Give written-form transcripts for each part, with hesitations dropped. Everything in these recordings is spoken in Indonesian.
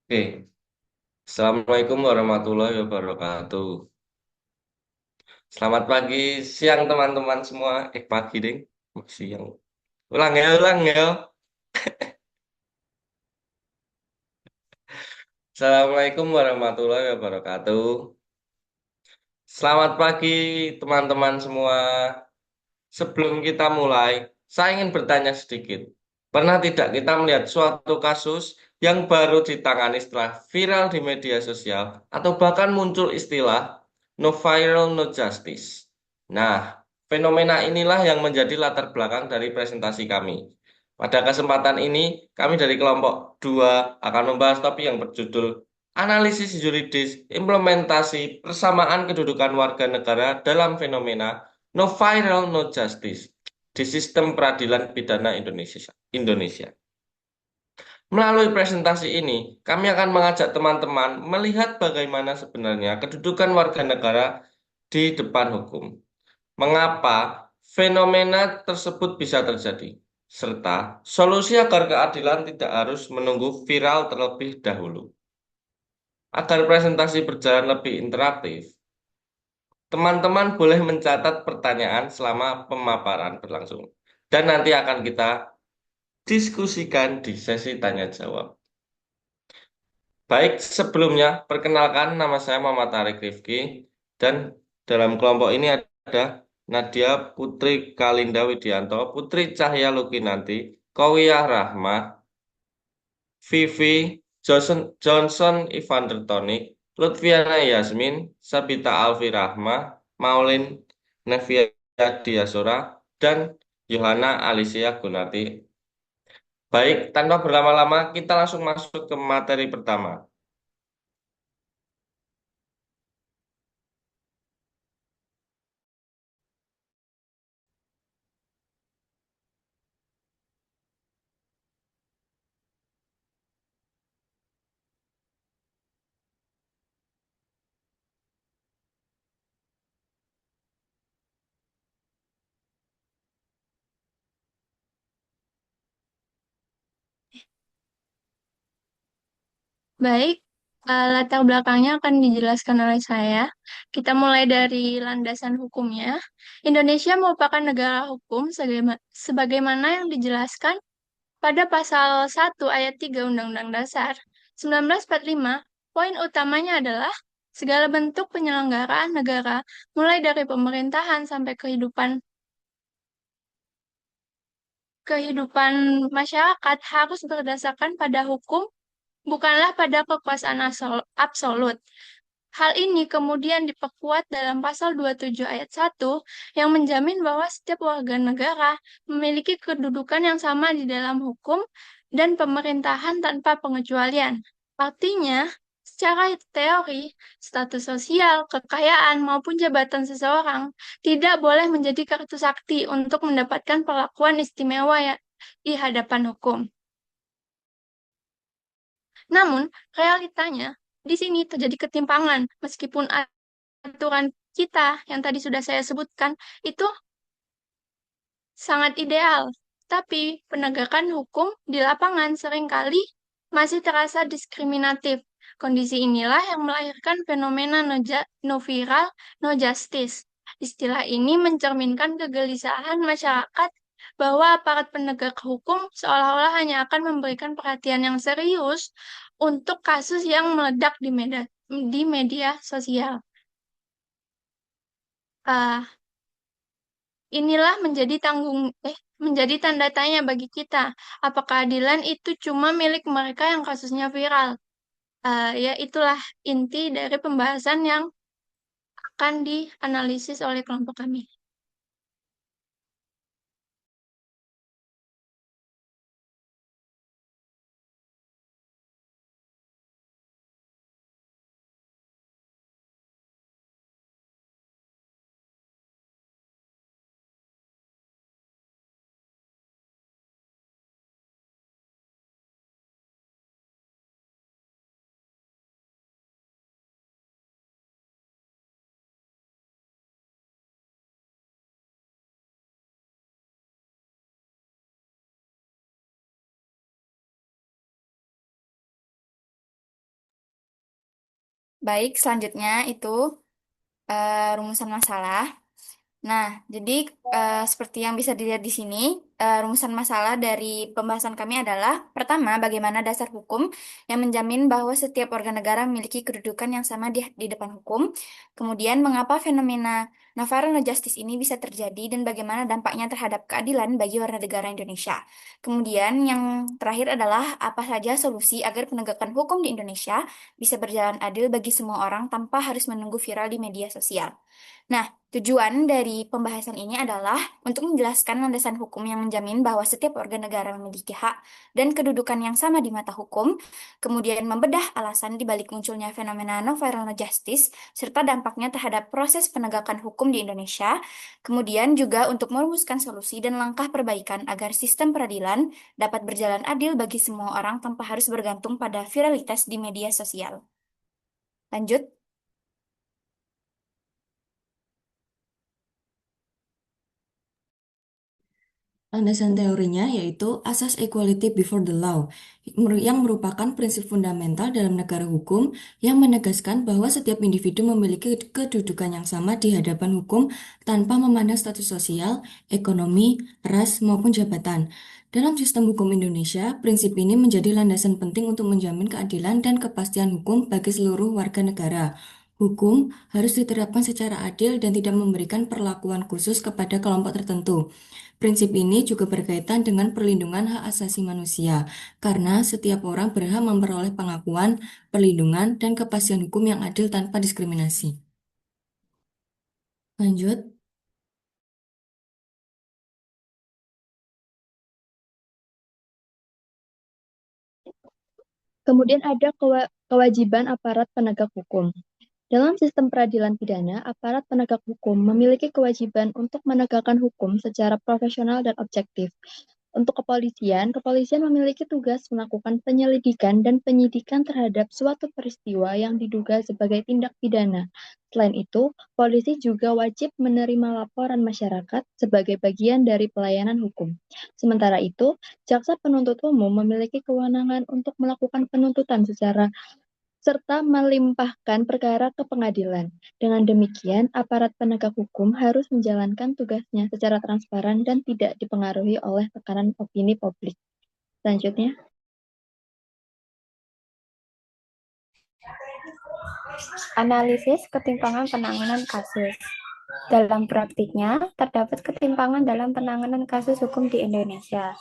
Oke, Assalamualaikum warahmatullahi wabarakatuh. Selamat pagi, siang teman-teman semua. Pagi ding, siang. Ulang ya, ulang ya. Assalamualaikum warahmatullahi wabarakatuh. Selamat pagi teman-teman semua. Sebelum kita mulai, saya ingin bertanya sedikit. Pernah tidak kita melihat suatu kasus yang baru ditangani setelah viral di media sosial atau bahkan muncul istilah no viral, no justice? Nah, fenomena inilah yang menjadi latar belakang dari presentasi kami. Pada kesempatan ini, kami dari kelompok 2 akan membahas topik yang berjudul Analisis Yuridis Implementasi Persamaan Kedudukan Warga Negara dalam Fenomena No Viral, No Justice di Sistem Peradilan Pidana Indonesia. Indonesia. Melalui presentasi ini, kami akan mengajak teman-teman melihat bagaimana sebenarnya kedudukan warga negara di depan hukum. Mengapa fenomena tersebut bisa terjadi, serta solusi agar keadilan tidak harus menunggu viral terlebih dahulu. Agar presentasi berjalan lebih interaktif, teman-teman boleh mencatat pertanyaan selama pemaparan berlangsung. Dan nanti akan kita diskusikan di sesi tanya jawab. Baik, sebelumnya perkenalkan nama saya Muhammad Tarik Rifki dan dalam kelompok ini ada Nadia Putri Kalinda Widianto, Putri Cahya Lukinanti, Kowiyah Rahmah, Vivi Johnson Evander Tonic, Lutfiana Yasmin, Sabita Alfi Rahmah, Maulin Nevia Diasora, dan Yohana Alicia Gunati. Baik, tanpa berlama-lama, kita langsung masuk ke materi pertama. Baik, latar belakangnya akan dijelaskan oleh saya. Kita mulai dari landasan hukumnya. Indonesia merupakan negara hukum sebagaimana yang dijelaskan pada pasal 1 ayat 3 Undang-Undang Dasar 1945. Poin utamanya adalah segala bentuk penyelenggaraan negara, mulai dari pemerintahan sampai kehidupan kehidupan masyarakat harus berdasarkan pada hukum, bukanlah pada kekuasaan absolut. Hal ini kemudian diperkuat dalam pasal 27 ayat 1 yang menjamin bahwa setiap warga negara memiliki kedudukan yang sama di dalam hukum dan pemerintahan tanpa pengecualian. Artinya, secara teori, status sosial, kekayaan, maupun jabatan seseorang tidak boleh menjadi kartu sakti untuk mendapatkan perlakuan istimewa ya, di hadapan hukum. Namun, realitanya di sini terjadi ketimpangan meskipun aturan kita yang tadi sudah saya sebutkan itu sangat ideal, tapi penegakan hukum di lapangan seringkali masih terasa diskriminatif. Kondisi inilah yang melahirkan fenomena no viral, no justice. Istilah ini mencerminkan kegelisahan masyarakat bahwa aparat penegak hukum seolah-olah hanya akan memberikan perhatian yang serius untuk kasus yang meledak di media sosial. Ah, Inilah menjadi tanda tanya bagi kita. Apakah keadilan itu cuma milik mereka yang kasusnya viral? Ya, itulah inti dari pembahasan yang akan dianalisis oleh kelompok kami. Baik, selanjutnya itu rumusan masalah. Nah, jadi seperti yang bisa dilihat di sini, rumusan masalah dari pembahasan kami adalah pertama, bagaimana dasar hukum yang menjamin bahwa setiap warga negara memiliki kedudukan yang sama di depan hukum. Kemudian, mengapa fenomena Navarro Justice ini bisa terjadi dan bagaimana dampaknya terhadap keadilan bagi warga negara Indonesia. Kemudian, yang terakhir adalah apa saja solusi agar penegakan hukum di Indonesia bisa berjalan adil bagi semua orang tanpa harus menunggu viral di media sosial. Nah, tujuan dari pembahasan ini adalah untuk menjelaskan landasan hukum yang menjamin bahwa setiap warga negara memiliki hak dan kedudukan yang sama di mata hukum, kemudian membedah alasan di balik munculnya fenomena no-viral justice, serta dampaknya terhadap proses penegakan hukum di Indonesia, kemudian juga untuk merumuskan solusi dan langkah perbaikan agar sistem peradilan dapat berjalan adil bagi semua orang tanpa harus bergantung pada viralitas di media sosial. Lanjut. Landasan teorinya yaitu asas equality before the law, yang merupakan prinsip fundamental dalam negara hukum yang menegaskan bahwa setiap individu memiliki kedudukan yang sama di hadapan hukum tanpa memandang status sosial, ekonomi, ras, maupun jabatan. Dalam sistem hukum Indonesia, prinsip ini menjadi landasan penting untuk menjamin keadilan dan kepastian hukum bagi seluruh warga negara. Hukum harus diterapkan secara adil dan tidak memberikan perlakuan khusus kepada kelompok tertentu. Prinsip ini juga berkaitan dengan perlindungan hak asasi manusia, karena setiap orang berhak memperoleh pengakuan, perlindungan, dan kepastian hukum yang adil tanpa diskriminasi. Lanjut. Kemudian ada kewajiban aparat penegak hukum. Dalam sistem peradilan pidana, aparat penegak hukum memiliki kewajiban untuk menegakkan hukum secara profesional dan objektif. Untuk kepolisian, kepolisian memiliki tugas melakukan penyelidikan dan penyidikan terhadap suatu peristiwa yang diduga sebagai tindak pidana. Selain itu, polisi juga wajib menerima laporan masyarakat sebagai bagian dari pelayanan hukum. Sementara itu, jaksa penuntut umum memiliki kewenangan untuk melakukan penuntutan secara serta melimpahkan perkara ke pengadilan. Dengan demikian, aparat penegak hukum harus menjalankan tugasnya secara transparan dan tidak dipengaruhi oleh tekanan opini publik. Selanjutnya, Analisis ketimpangan penanganan kasus. Dalam praktiknya, terdapat ketimpangan dalam penanganan kasus hukum di Indonesia.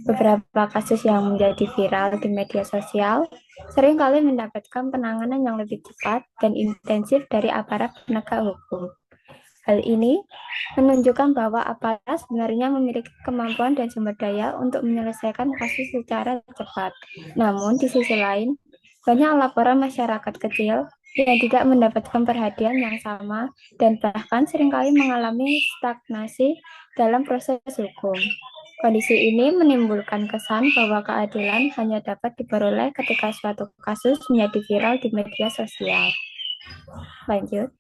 Beberapa kasus yang menjadi viral di media sosial seringkali mendapatkan penanganan yang lebih cepat dan intensif dari aparat penegak hukum. Hal ini menunjukkan bahwa aparat sebenarnya memiliki kemampuan dan sumber daya untuk menyelesaikan kasus secara cepat. Namun, di sisi lain, banyak laporan masyarakat kecil yang tidak mendapatkan perhatian yang sama dan bahkan seringkali mengalami stagnasi dalam proses hukum. Kondisi ini menimbulkan kesan bahwa keadilan hanya dapat diperoleh ketika suatu kasus menjadi viral di media sosial. Lanjut.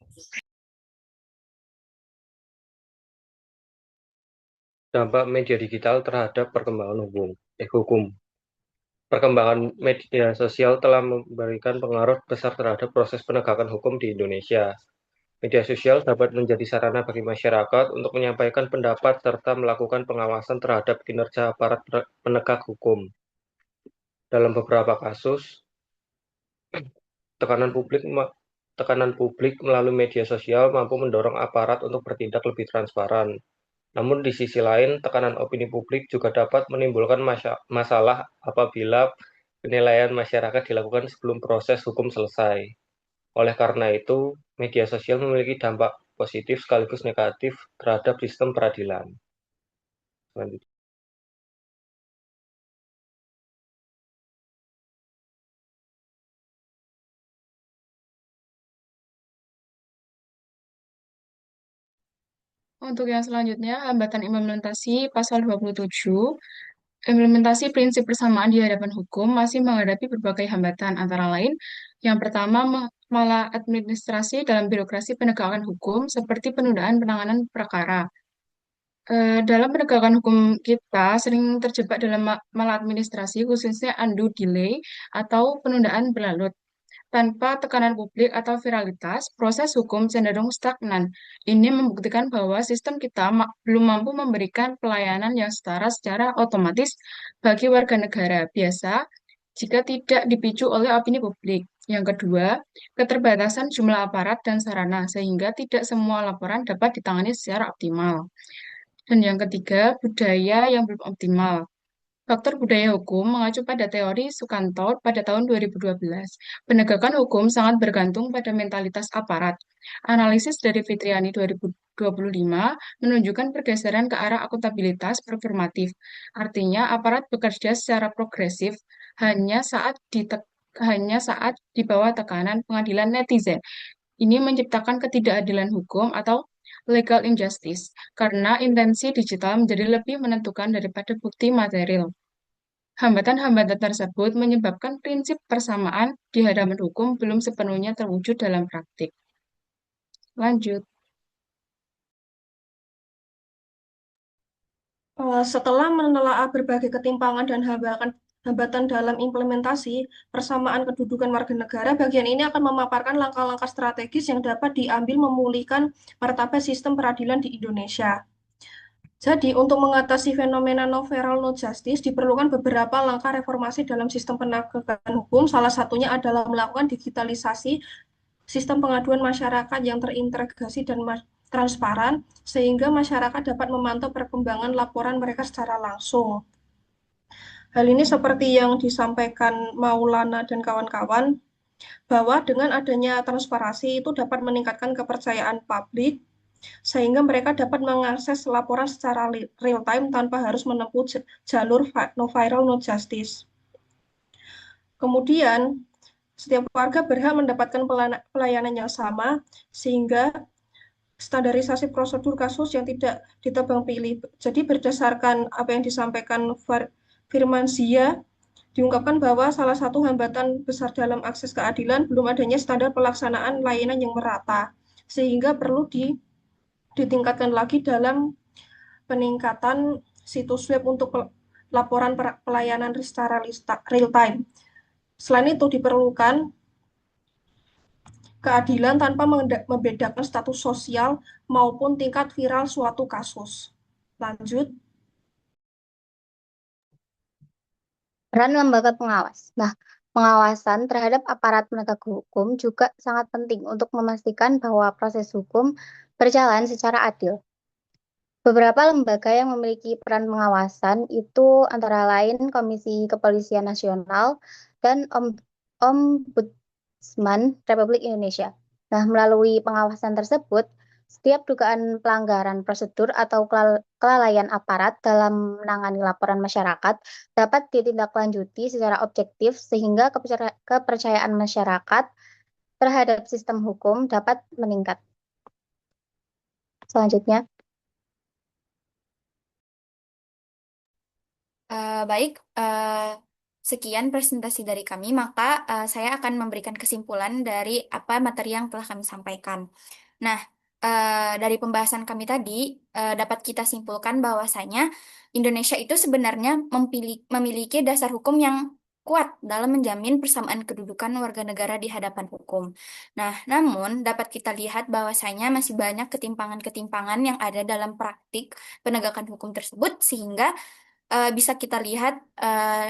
Dampak media digital terhadap perkembangan hukum. Perkembangan media sosial telah memberikan pengaruh besar terhadap proses penegakan hukum di Indonesia. Media sosial dapat menjadi sarana bagi masyarakat untuk menyampaikan pendapat serta melakukan pengawasan terhadap kinerja aparat penegak hukum. Dalam beberapa kasus, tekanan publik melalui media sosial mampu mendorong aparat untuk bertindak lebih transparan. Namun di sisi lain, tekanan opini publik juga dapat menimbulkan masalah apabila penilaian masyarakat dilakukan sebelum proses hukum selesai. Oleh karena itu, media sosial memiliki dampak positif sekaligus negatif terhadap sistem peradilan. Selanjutnya. Untuk yang selanjutnya, hambatan implementasi pasal 27, implementasi prinsip persamaan di hadapan hukum masih menghadapi berbagai hambatan, antara lain, yang pertama, malah administrasi dalam birokrasi penegakan hukum, seperti penundaan penanganan perkara. Dalam penegakan hukum kita sering terjebak dalam maladministrasi, khususnya undue delay atau penundaan berlarut. Tanpa tekanan publik atau viralitas, proses hukum cenderung stagnan. Ini membuktikan bahwa sistem kita belum mampu memberikan pelayanan yang setara secara otomatis bagi warga negara biasa jika tidak dipicu oleh opini publik. Yang kedua, keterbatasan jumlah aparat dan sarana, sehingga tidak semua laporan dapat ditangani secara optimal. Dan yang ketiga, budaya yang belum optimal. Faktor budaya hukum mengacu pada teori Sukanto pada tahun 2012. Penegakan hukum sangat bergantung pada mentalitas aparat. Analisis dari Fitriani 2025 menunjukkan pergeseran ke arah akuntabilitas performatif. Artinya, aparat bekerja secara progresif hanya saat di bawah tekanan pengadilan netizen. Ini menciptakan ketidakadilan hukum atau legal injustice, karena intensi digital menjadi lebih menentukan daripada bukti material. Hambatan-hambatan tersebut menyebabkan prinsip persamaan di hadapan hukum belum sepenuhnya terwujud dalam praktik. Lanjut. Setelah menelaah berbagai ketimpangan dan hambatan dalam implementasi persamaan kedudukan warga negara, bagian ini akan memaparkan langkah-langkah strategis yang dapat diambil memulihkan martabat sistem peradilan di Indonesia. Jadi, untuk mengatasi fenomena no feral no justice, diperlukan beberapa langkah reformasi dalam sistem penegakan hukum. Salah satunya adalah melakukan digitalisasi sistem pengaduan masyarakat yang terintegrasi dan transparan, sehingga masyarakat dapat memantau perkembangan laporan mereka secara langsung. Hal ini seperti yang disampaikan Maulana dan kawan-kawan, bahwa dengan adanya transparansi itu dapat meningkatkan kepercayaan publik, sehingga mereka dapat mengakses laporan secara real time tanpa harus menempuh jalur no viral no justice. Kemudian, setiap warga berhak mendapatkan pelayanan yang sama, sehingga standarisasi prosedur kasus yang tidak ditebang pilih. Jadi berdasarkan apa yang disampaikan Firmansyah, diungkapkan bahwa salah satu hambatan besar dalam akses keadilan belum adanya standar pelaksanaan layanan yang merata, sehingga perlu ditingkatkan lagi dalam peningkatan situs web untuk laporan pelayanan secara real time. Selain itu diperlukan keadilan tanpa membedakan status sosial maupun tingkat viral suatu kasus. Lanjut. Peran lembaga pengawas. Nah, pengawasan terhadap aparat penegak hukum juga sangat penting untuk memastikan bahwa proses hukum berjalan secara adil. Beberapa lembaga yang memiliki peran pengawasan itu antara lain Komisi Kepolisian Nasional dan Ombudsman Republik Indonesia. Nah, melalui pengawasan tersebut, setiap dugaan pelanggaran prosedur atau kelalaian aparat dalam menangani laporan masyarakat dapat ditindaklanjuti secara objektif sehingga kepercayaan masyarakat terhadap sistem hukum dapat meningkat. Selanjutnya. Baik, sekian presentasi dari kami, maka saya akan memberikan kesimpulan dari apa materi yang telah kami sampaikan. Nah, dari pembahasan kami tadi, dapat kita simpulkan bahwasanya Indonesia itu sebenarnya memiliki dasar hukum yang kuat dalam menjamin persamaan kedudukan warga negara di hadapan hukum. Nah, namun dapat kita lihat bahwasanya masih banyak ketimpangan-ketimpangan yang ada dalam praktik penegakan hukum tersebut, sehingga bisa kita lihat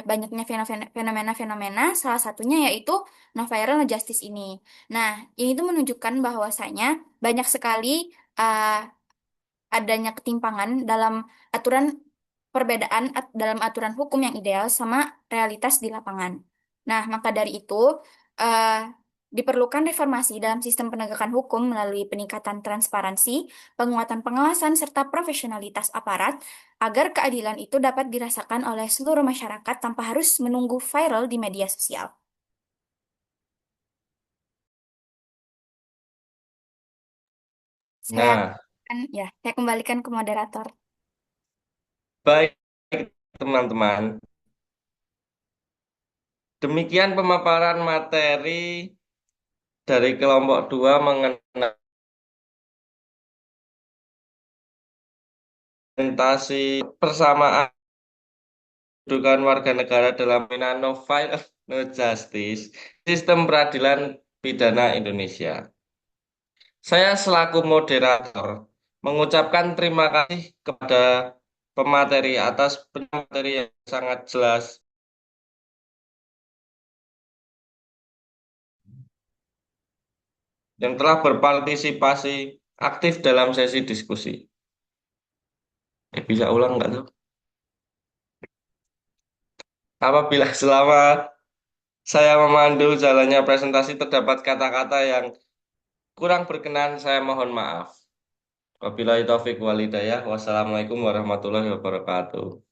banyaknya fenomena-fenomena, salah satunya yaitu no viral no justice ini. Nah, ini tuh menunjukkan bahwasanya banyak sekali adanya ketimpangan dalam aturan perbedaan dalam aturan hukum yang ideal sama realitas di lapangan. Nah, maka dari itu eh, diperlukan reformasi dalam sistem penegakan hukum melalui peningkatan transparansi, penguatan pengawasan, serta profesionalitas aparat agar keadilan itu dapat dirasakan oleh seluruh masyarakat tanpa harus menunggu viral di media sosial. Nah, Saya kembalikan ke moderator. baik teman-teman. Demikian pemaparan materi dari kelompok 2 mengenai implementasi persamaan kedudukan warga negara dalam fenomena no viral No Justice, Sistem Peradilan Pidana Indonesia. Saya selaku moderator mengucapkan terima kasih kepada pemateri atas materi yang sangat jelas yang telah berpartisipasi aktif dalam sesi diskusi. Bisa ulang nggak tuh? Apabila selama saya memandu jalannya presentasi terdapat kata-kata yang kurang berkenan, saya mohon maaf. Wabillahi taufiq walhidayah. Wassalamualaikum warahmatullahi wabarakatuh.